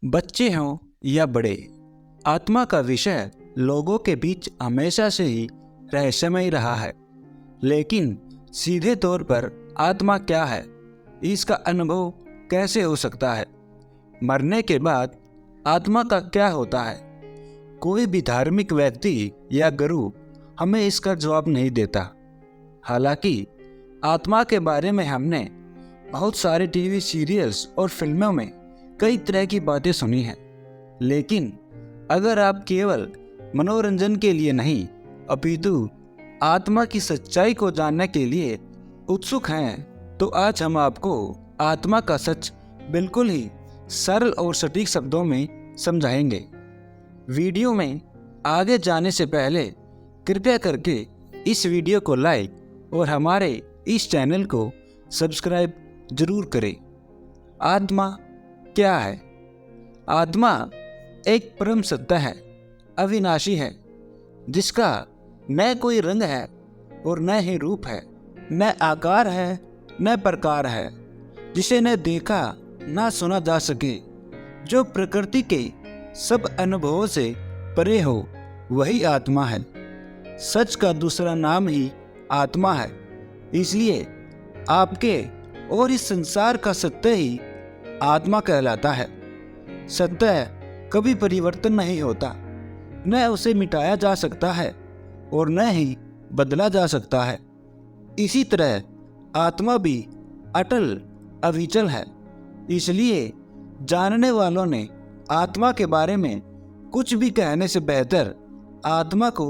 बच्चे हों या बड़े, आत्मा का विषय लोगों के बीच हमेशा से ही रहस्यमय रहा है। लेकिन सीधे तौर पर आत्मा क्या है, इसका अनुभव कैसे हो सकता है? मरने के बाद आत्मा का क्या होता है? कोई भी धार्मिक व्यक्ति या गुरु हमें इसका जवाब नहीं देता। हालांकि आत्मा के बारे में हमने बहुत सारे टीवी सीरियल्स और फिल्मों में कई तरह की बातें सुनी हैं। लेकिन अगर आप केवल मनोरंजन के लिए नहीं अपितु आत्मा की सच्चाई को जानने के लिए उत्सुक हैं, तो आज हम आपको आत्मा का सच बिल्कुल ही सरल और सटीक शब्दों में समझाएंगे। वीडियो में आगे जाने से पहले कृपया करके इस वीडियो को लाइक और हमारे इस चैनल को सब्सक्राइब जरूर करें। आत्मा क्या है? आत्मा एक परम सत्ता है, अविनाशी है, जिसका न कोई रंग है और न ही रूप है, न आकार है न प्रकार है, जिसे न देखा न सुना जा सके, जो प्रकृति के सब अनुभवों से परे हो, वही आत्मा है। सच का दूसरा नाम ही आत्मा है। इसलिए आपके और इस संसार का सत्य ही आत्मा कहलाता है। सत्य कभी परिवर्तन नहीं होता, न उसे मिटाया जा सकता है और न ही बदला जा सकता है। इसी तरह आत्मा भी अटल अविचल है। इसलिए जानने वालों ने आत्मा के बारे में कुछ भी कहने से बेहतर आत्मा को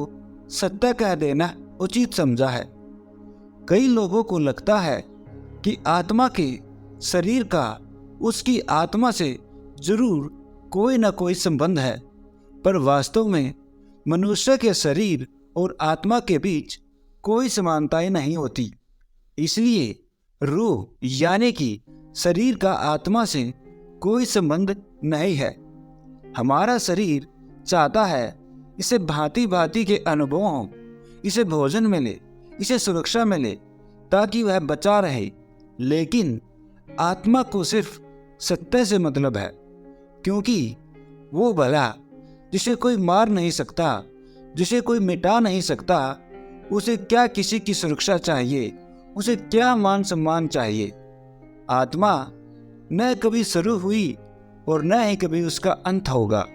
सत्य कह देना उचित समझा है। कई लोगों को लगता है कि आत्मा के शरीर का उसकी आत्मा से जरूर कोई न कोई संबंध है, पर वास्तव में मनुष्य के शरीर और आत्मा के बीच कोई समानताएं नहीं होती। इसलिए रूह यानी कि शरीर का आत्मा से कोई संबंध नहीं है। हमारा शरीर चाहता है इसे भांति भांति के अनुभव हों, इसे भोजन मिले, इसे सुरक्षा मिले, ताकि वह बचा रहे। लेकिन आत्मा को सिर्फ सत्य से मतलब है, क्योंकि वो भला जिसे कोई मार नहीं सकता, जिसे कोई मिटा नहीं सकता, उसे क्या किसी की सुरक्षा चाहिए, उसे क्या मान सम्मान चाहिए? आत्मा न कभी शुरू हुई और न ही कभी उसका अंत होगा।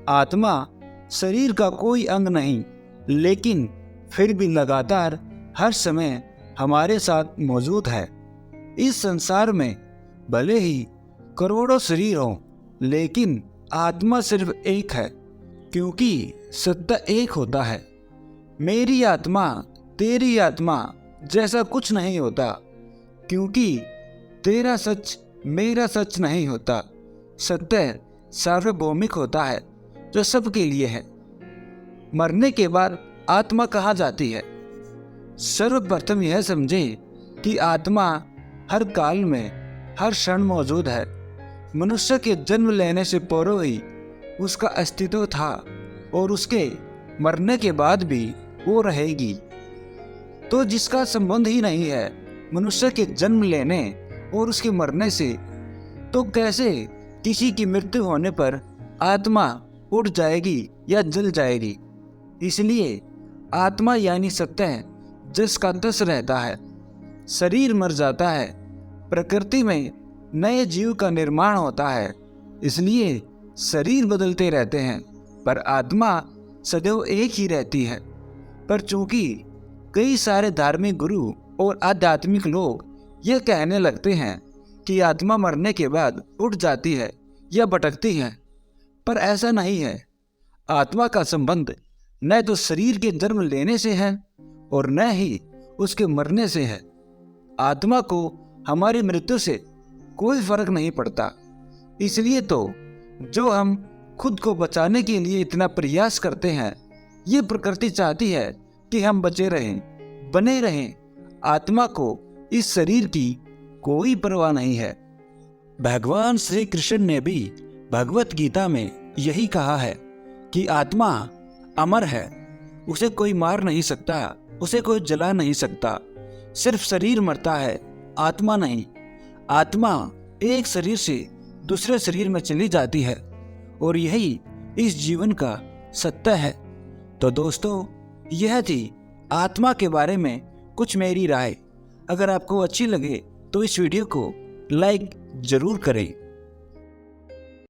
आत्मा शरीर का कोई अंग नहीं, लेकिन फिर भी लगातार हर समय हमारे साथ मौजूद है। इस संसार में भले ही करोड़ों शरीर हों, लेकिन आत्मा सिर्फ एक है, क्योंकि सत्य एक होता है। मेरी आत्मा तेरी आत्मा जैसा कुछ नहीं होता, क्योंकि तेरा सच मेरा सच नहीं होता। सत्य सार्वभौमिक होता है, जो सबके लिए है। मरने के बाद आत्मा कहाँ जाती है? सर्वप्रथम यह समझे कि आत्मा हर काल में हर क्षण मौजूद है। मनुष्य के जन्म लेने से पूर्व ही उसका अस्तित्व था और उसके मरने के बाद भी वो रहेगी। तो जिसका संबंध ही नहीं है मनुष्य के जन्म लेने और उसके मरने से, तो कैसे किसी की मृत्यु होने पर आत्मा उड़ जाएगी या जल जाएगी? इसलिए आत्मा यानी सत्य जिसका तस रहता है। शरीर मर जाता है, प्रकृति में नए जीव का निर्माण होता है, इसलिए शरीर बदलते रहते हैं, पर आत्मा सदैव एक ही रहती है। पर चूंकि कई सारे धार्मिक गुरु और आध्यात्मिक लोग यह कहने लगते हैं कि आत्मा मरने के बाद उठ जाती है या भटकती है, पर ऐसा नहीं है। आत्मा का संबंध न तो शरीर के जन्म लेने से है और न ही उसके मरने से है। आत्मा को हमारी मृत्यु से कोई फर्क नहीं पड़ता। इसलिए तो जो हम खुद को बचाने के लिए इतना प्रयास करते हैं, ये प्रकृति चाहती है कि हम बचे रहें, बने रहें। आत्मा को इस शरीर की कोई परवाह नहीं है। भगवान श्री कृष्ण ने भी भगवत गीता में यही कहा है कि आत्मा अमर है, उसे कोई मार नहीं सकता, उसे कोई जला नहीं सकता। सिर्फ शरीर मरता है, आत्मा नहीं। आत्मा एक शरीर से दूसरे शरीर में चली जाती है और यही इस जीवन का सत्य है। तो दोस्तों, यह थी आत्मा के बारे में कुछ मेरी राय। अगर आपको अच्छी लगे तो इस वीडियो को लाइक ज़रूर करें।